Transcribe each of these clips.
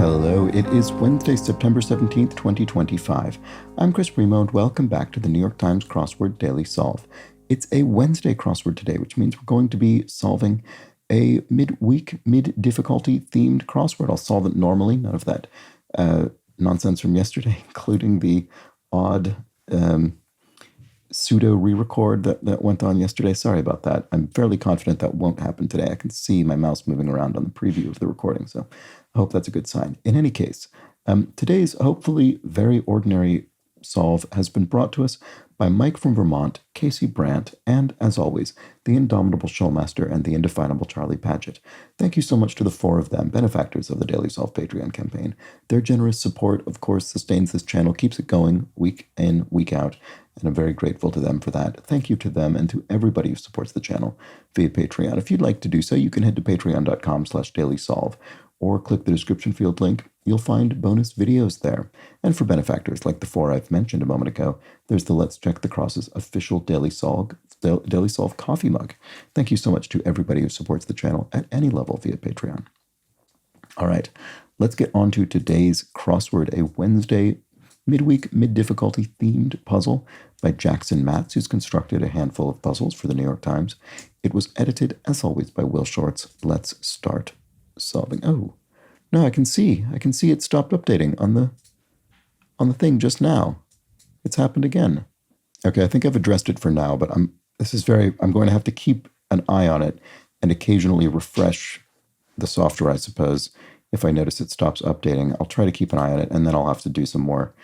Hello, it is Wednesday, September 17th, 2025. I'm Chris Primo, and welcome back to the New York Times Crossword Daily Solve. It's a Wednesday crossword today, which means we're going to be solving a mid-week, mid-difficulty themed crossword. I'll solve it normally, none of that nonsense from yesterday, including the odd pseudo re-record that went on yesterday. Sorry about that. I'm fairly confident that won't happen today. I can see my mouse moving around on the preview of the recording, so I hope that's a good sign. In any case, today's hopefully very ordinary solve has been brought to us by Mike from Vermont, Casey Brandt, and, as always, the indomitable Showmaster and the indefinable Charlie Paget. Thank you so much to the four of them, benefactors of the Daily Solve Patreon campaign. Their generous support, of course, sustains this channel, keeps it going week in, week out, and I'm very grateful to them for that. Thank you to them and to everybody who supports the channel via Patreon. If you'd like to do so, you can head to patreon.com/dailysolve or click the description field link. You'll find bonus videos there. And for benefactors like the four I've mentioned a moment ago, there's the Let's Check the Crosses official Daily Solve coffee mug. Thank you so much to everybody who supports the channel at any level via Patreon. All right, let's get on to today's crossword, a Wednesday midweek, mid-difficulty themed puzzle by Jackson Matz, who's constructed a handful of puzzles for the New York Times. It was edited, as always, by Will Shortz. Let's start solving. Oh, no, I can see it stopped updating on the thing just now. It's happened again. Okay, I think I've addressed it for now, but I'm going to have to keep an eye on it and occasionally refresh the software, I suppose. If I notice it stops updating, I'll try to keep an eye on it, and then I'll have to do some more.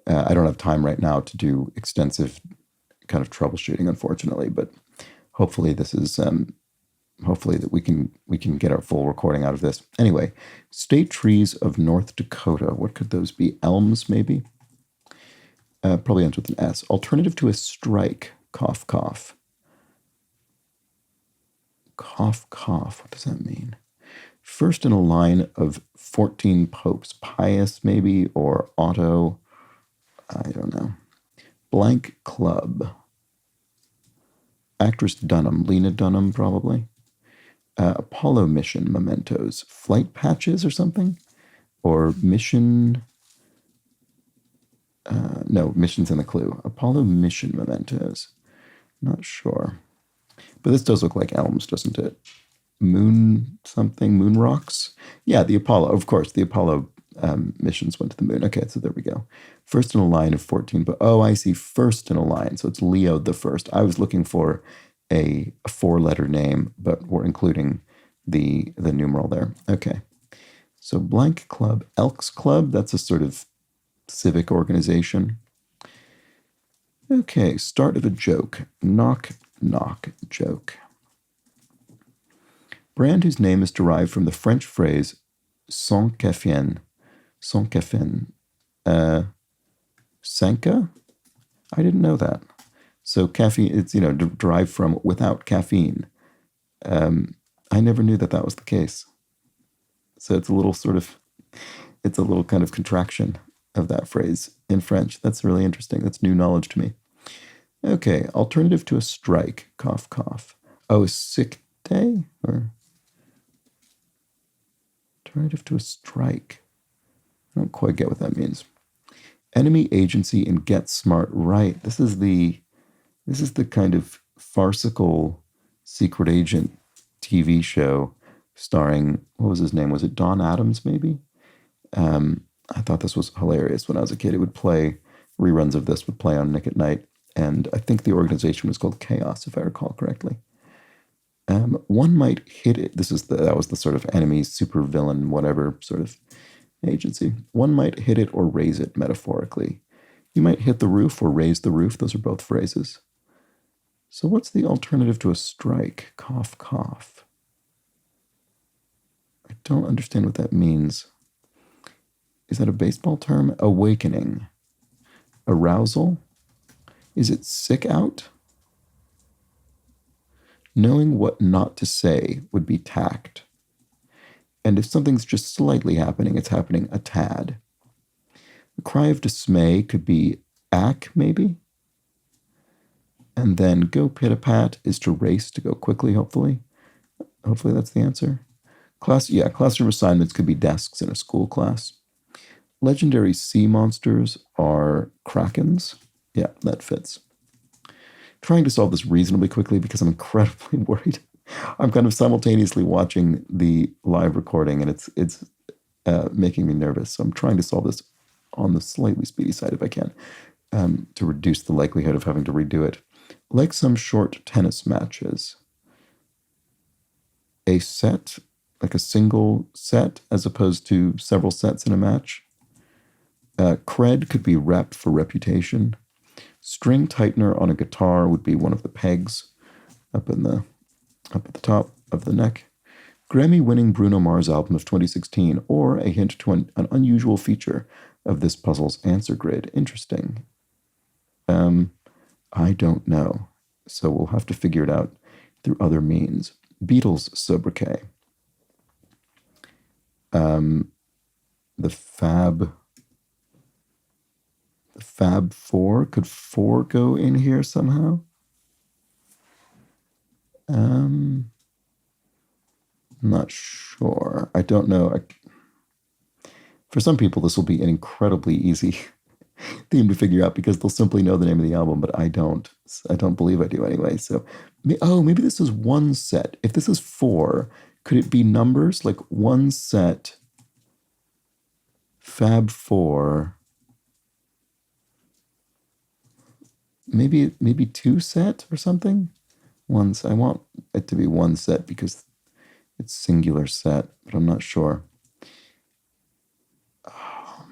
I don't have time right now to do extensive kind of troubleshooting, unfortunately, but hopefully this is hopefully that we can get our full recording out of this. Anyway, state trees of North Dakota. What could those be? Elms, maybe? Probably ends with an S. Alternative to a strike. Cough, cough. Cough, cough. What does that mean? First in a line of 14 popes. Pius, maybe, or Otto. I don't know. Blank club. Actress Dunham. Lena Dunham, probably. Apollo mission mementos. Flight patches or something? Or mission... no, mission's in the clue. Apollo mission mementos. Not sure. But this does look like elms, doesn't it? Moon something? Moon rocks? Yeah, the Apollo. Of course, the Apollo missions went to the moon. Okay, so there we go. First in a line of 14. But oh, I see. First in a line. So it's Leo the First. I was looking for a four-letter name, but we're including the numeral there. Okay. So blank club. Elks Club. That's a sort of civic organization. Okay, start of a joke. Knock, knock, joke. Brand, whose name is derived from the French phrase sans caféine. Sans caféine. Sanka? I didn't know that. So caffeine, it's, derived from without caffeine. I never knew that was the case. So it's a little kind of contraction of that phrase in French. That's really interesting. That's new knowledge to me. Okay, alternative to a strike. Cough, cough. Oh, a sick day? Or alternative to a strike. I don't quite get what that means. Enemy agency in Get Smart Right. This is the kind of farcical secret agent TV show starring, what was his name? Was it Don Adams, maybe? I thought this was hilarious when I was a kid. It would play, reruns of this would play on Nick at Night, and I think the organization was called Chaos, if I recall correctly. One might hit it. That was the sort of enemy, supervillain, whatever sort of agency. One might hit it or raise it, metaphorically. You might hit the roof or raise the roof. Those are both phrases. So what's the alternative to a strike? Cough, cough. I don't understand what that means. Is that a baseball term? Awakening. Arousal? Is it sick out? Knowing what not to say would be tact. And if something's just slightly happening, it's happening a tad. A cry of dismay could be ack, maybe? And then go pit-a-pat is to race, to go quickly, hopefully. Hopefully that's the answer. Classroom assignments could be desks in a school class. Legendary sea monsters are krakens. Yeah, that fits. Trying to solve this reasonably quickly because I'm incredibly worried. I'm kind of simultaneously watching the live recording, and it's making me nervous. So I'm trying to solve this on the slightly speedy side if I can, to reduce the likelihood of having to redo it. Like some short tennis matches, a set, like a single set, as opposed to several sets in a match. Cred could be rep for reputation. String tightener on a guitar would be one of the pegs up at the top of the neck. Grammy-winning Bruno Mars album of 2016, or a hint to an unusual feature of this puzzle's answer grid. Interesting. I don't know, so we'll have to figure it out through other means. Beatles sobriquet. The Fab Four. Could four go in here somehow? I'm not sure. I don't know. For some people, this will be an incredibly easy theme to figure out because they'll simply know the name of the album, but I don't. I don't believe I do anyway. So, maybe this is one set. If this is four, could it be numbers like one set? Fab Four. Maybe two set or something. I want it to be one set because it's singular set, but I'm not sure.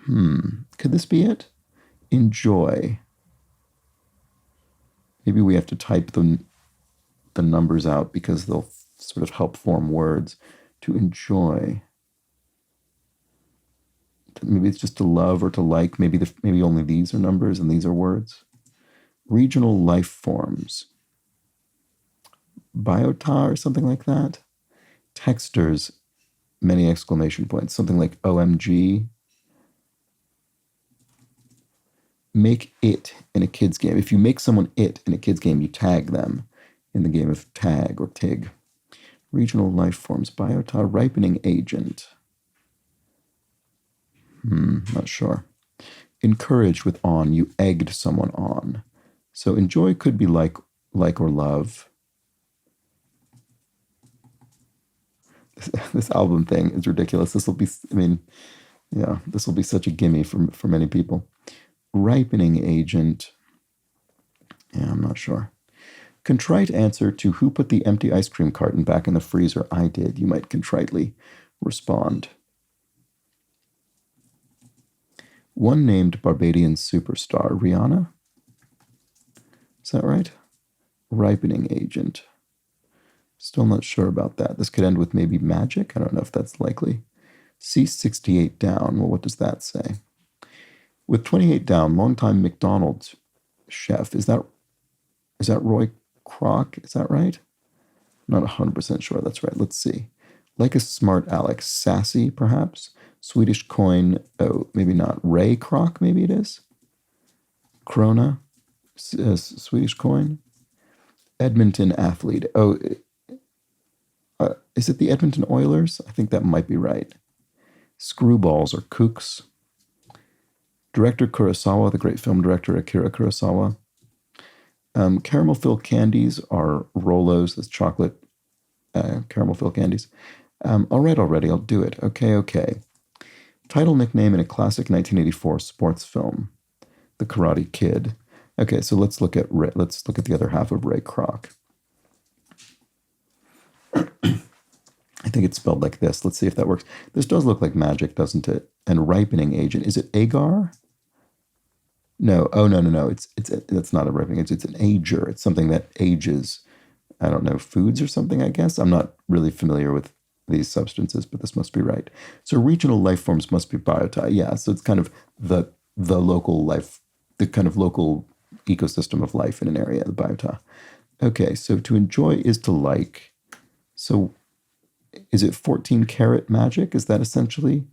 Could this be it? Enjoy. Maybe we have to type the numbers out because they'll sort of help form words. To enjoy. Maybe it's just to love or to like. Maybe only these are numbers and these are words. Regional life forms. Biota or something like that. Texters, many exclamation points. Something like OMG. Make it in a kid's game. If you make someone it in a kid's game, you tag them in the game of tag or TIG. Regional life forms. Biota, ripening agent. Not sure. Encourage with on. You egged someone on. So enjoy could be like or love. This album thing is ridiculous. This will be, this will be such a gimme for many people. Ripening agent. Yeah, I'm not sure. Contrite answer to who put the empty ice cream carton back in the freezer. I did. You might contritely respond. One named Barbadian superstar. Rihanna? Is that right? Ripening agent. Still not sure about that. This could end with maybe magic. I don't know if that's likely. C68 down. Well, what does that say? With 28 down, longtime McDonald's chef. Is that Roy Kroc? Is that right? I'm not 100% sure that's right. Let's see. Like a smart Alex. Sassy, perhaps? Swedish coin. Oh, maybe not. Ray Kroc, maybe it is? Krona. Swedish coin. Edmonton athlete. Oh, is it the Edmonton Oilers? I think that might be right. Screwballs or kooks. Director Kurosawa, the great film director Akira Kurosawa. Caramel filled candies are Rolos, that's chocolate caramel filled candies. All right already, I'll do it. Okay. Title nickname in a classic 1984 sports film, The Karate Kid. Okay, so let's look at the other half of Ray Kroc. I think it's spelled like this. Let's see if that works. This does look like magic, doesn't it? And ripening agent. Is it agar? No. Oh, no. It's not a ripening agent. It's an ager. It's something that ages. I don't know, foods or something, I guess. I'm not really familiar with these substances, but this must be right. So regional life forms must be biota. Yeah, so it's kind of the local life, the kind of local ecosystem of life in an area, the biota. Okay, so to enjoy is to like. So is it 14 karat magic? Is that essentially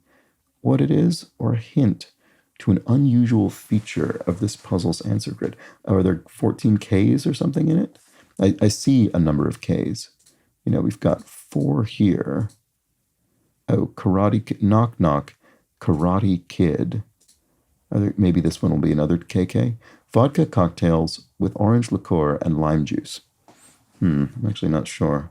what it is? Or a hint to an unusual feature of this puzzle's answer grid? Are there 14 Ks or something in it? I see a number of Ks. We've got 4 here. Oh, Knock Knock, Karate Kid. Maybe this one will be another KK. Vodka cocktails with orange liqueur and lime juice. I'm actually not sure.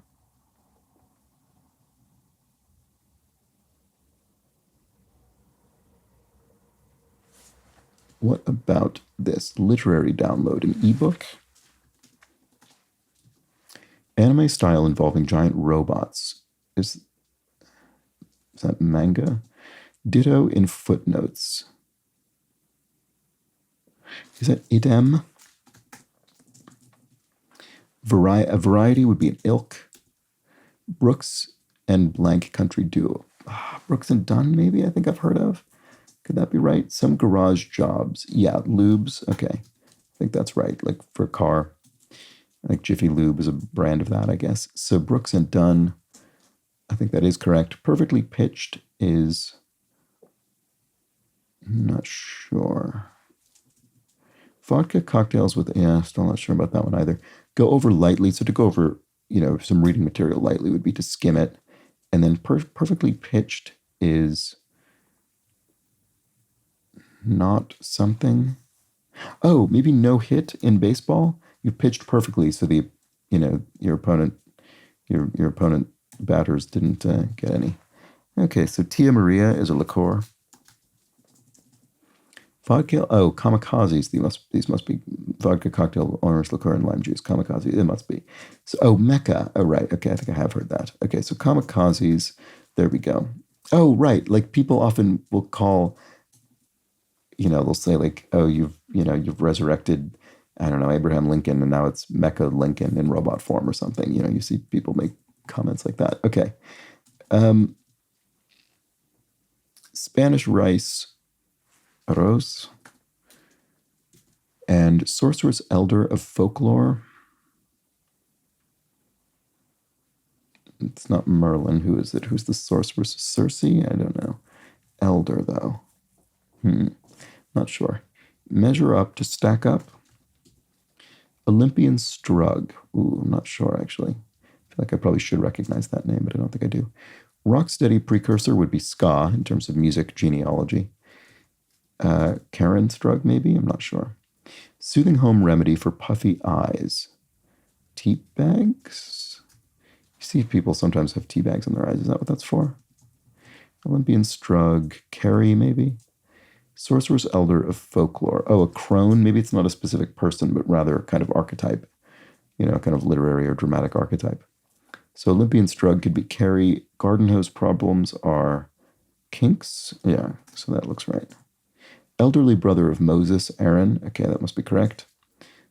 What about this? Literary download, an ebook? Anime style involving giant robots. Is that manga? Ditto in footnotes. Is that idem? A variety would be an ilk. Brooks and blank country duo. Brooks and Dunn, maybe, I think I've heard of. Could that be right? Some garage jobs. Yeah, lubes. Okay. I think that's right. Like for a car. Like Jiffy Lube is a brand of that, I guess. So Brooks and Dunn, I think that is correct. Perfectly pitched is, I'm not sure. Vodka cocktails with, yeah, still not sure about that one either. Go over lightly. So to go over, some reading material lightly would be to skim it. And then perfectly pitched is not something. Oh, maybe no hit in baseball. You pitched perfectly, so your opponent batters didn't get any. Okay, so Tia Maria is a liqueur. Vodka. Oh, kamikazes. These must be vodka cocktail, orange liqueur, and lime juice. Kamikazes. It must be. So, Mecca. Oh, right. Okay, I think I have heard that. Okay, so kamikazes. There we go. Oh, right. Like people often will call. They'll say like, oh, you've resurrected, I don't know, Abraham Lincoln, and now it's Mecca Lincoln in robot form or something. You see people make comments like that. Okay. Spanish rice, arroz, and sorceress elder of folklore. It's not Merlin. Who is it? Who's the sorceress? Circe? I don't know. Elder, though. Not sure. Measure up to stack up. Olympian Strug. Ooh, I'm not sure, actually. I feel like I probably should recognize that name, but I don't think I do. Rocksteady precursor would be ska in terms of music genealogy. Karen Strug, maybe? I'm not sure. Soothing home remedy for puffy eyes. Tea bags? You see people sometimes have tea bags on their eyes. Is that what that's for? Olympian Strug. Carrie, maybe? Sorcerer's Elder of Folklore. Oh, a crone. Maybe it's not a specific person, but rather a kind of archetype. Kind of literary or dramatic archetype. So Olympian Strug could be Carrie. Garden hose problems are kinks. Yeah, so that looks right. Elderly brother of Moses, Aaron. Okay, that must be correct.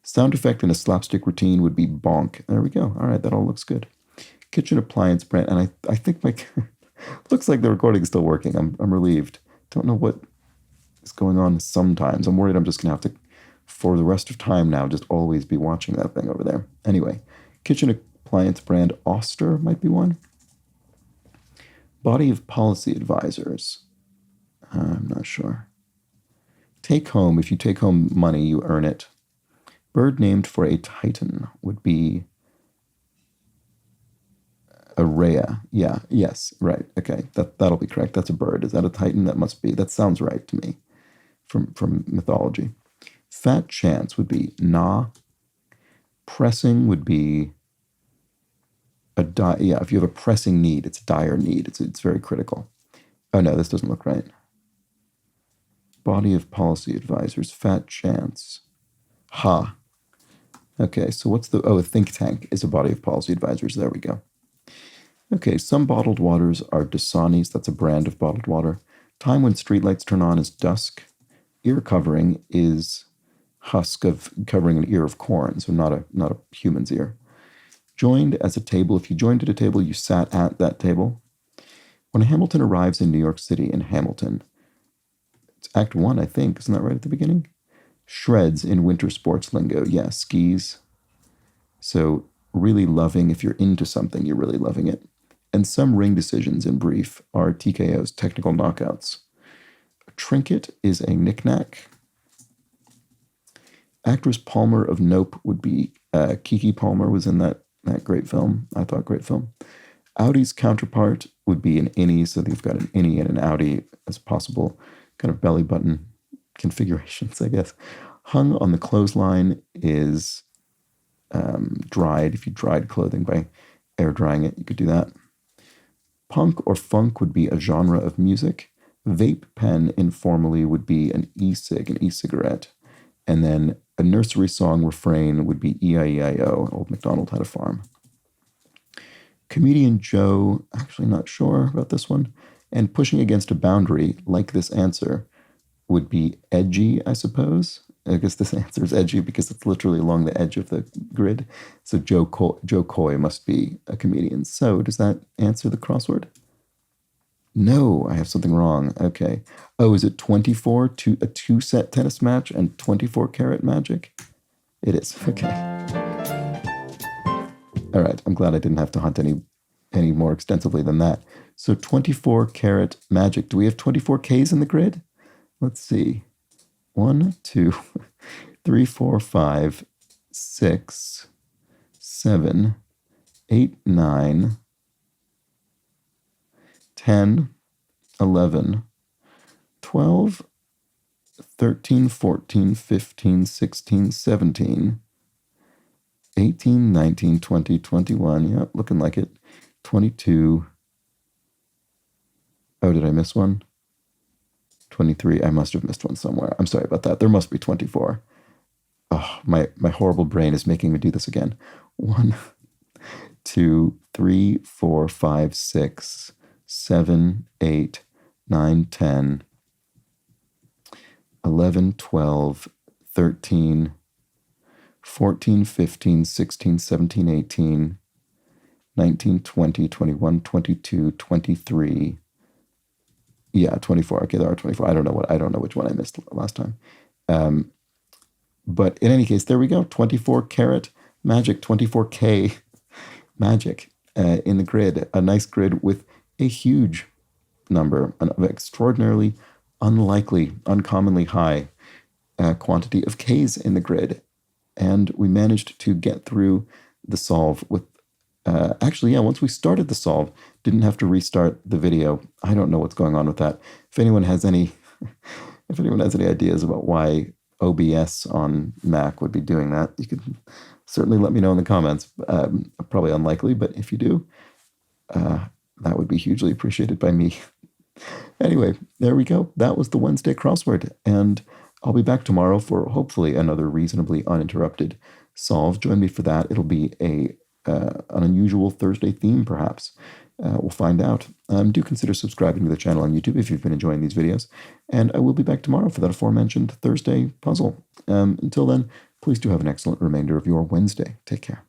Sound effect in a slapstick routine would be bonk. There we go. All right, that all looks good. Kitchen appliance brand. And I think my looks like the recording's still working. I'm relieved. Don't know what is going on sometimes. I'm worried I'm just going to have to, for the rest of time now, just always be watching that thing over there. Anyway, kitchen appliance brand Oster might be one. Body of policy advisors. I'm not sure. Take home. If you take home money, you earn it. Bird named for a titan would be a Rhea. Yeah, yes, right. Okay, that'll be correct. That's a bird. Is that a titan? That must be. That sounds right to me from mythology. Fat chance would be Na. Pressing would be yeah, if you have a pressing need, it's a dire need. It's very critical. Oh no, this doesn't look right. Body of policy advisors, fat chance. Ha. Okay, so what's a think tank is a body of policy advisors. There we go. Okay, some bottled waters are Dasani's. That's a brand of bottled water. Time when streetlights turn on is dusk. Ear covering is husk of covering an ear of corn, so not a human's ear. Joined as a table. If you joined at a table, you sat at that table. When Hamilton arrives in New York City, in Hamilton, it's Act 1, I think. Isn't that right at the beginning? Shreds in winter sports lingo. Yeah, skis. So really loving, if you're into something, you're really loving it. And some ring decisions, in brief, are TKOs, technical knockouts. A trinket is a knick-knack. Actress Palmer of Nope would be Kiki Palmer was in that great film. I thought great film. Audi's counterpart would be an innie, so you've got an innie and an Audi as possible kind of belly button configurations, I guess. Hung on the clothesline is dried. If you dried clothing by air drying it, you could do that. Punk or funk would be a genre of music. Vape pen informally would be an e-cig, an e-cigarette. And then a nursery song refrain would be E-I-E-I-O, Old MacDonald Had a Farm. Comedian Joe, actually not sure about this one. And pushing against a boundary, like this answer, would be edgy, I suppose. I guess this answer is edgy because it's literally along the edge of the grid. So Joe Coy must be a comedian. So does that answer the crossword? No, I have something wrong. Okay. Oh, is it 24 to a 2-set tennis match and 24 karat magic? It is. Okay. All right. I'm glad I didn't have to hunt any more extensively than that. So 24 karat magic. Do we have 24 Ks in the grid? Let's see. 1, 2, 3, 4, 5, 6, 7, 8, 9, 10, 11, 12, 13, 14, 15, 16, 17, 18, 19, 20, 21. Yep, looking like it. 22. Oh, did I miss one? 23. I must have missed one somewhere. I'm sorry about that. There must be 24. Oh, my horrible brain is making me do this again. 1, 2, 3, 4, 5, 6, 7, 8, 9, 10, 11, 12, 13, 14, 15, 16, 17, 18, 19, 20, 21, 22, 23. Yeah, 24. Okay, there are 24. I don't know which one I missed last time. But in any case, there we go. 24 karat magic, 24K magic in the grid. A nice grid with a huge number, an extraordinarily unlikely, uncommonly high quantity of Ks in the grid. And we managed to get through the solve with, once we started the solve, didn't have to restart the video. I don't know what's going on with that. If anyone has any ideas about why OBS on Mac would be doing that, you could certainly let me know in the comments. Probably unlikely, but if you do, that would be hugely appreciated by me. Anyway, there we go. That was the Wednesday crossword, and I'll be back tomorrow for hopefully another reasonably uninterrupted solve. Join me for that. It'll be an unusual Thursday theme, perhaps. We'll find out. Do consider subscribing to the channel on YouTube if you've been enjoying these videos. And I will be back tomorrow for that aforementioned Thursday puzzle. Until then, please do have an excellent remainder of your Wednesday. Take care.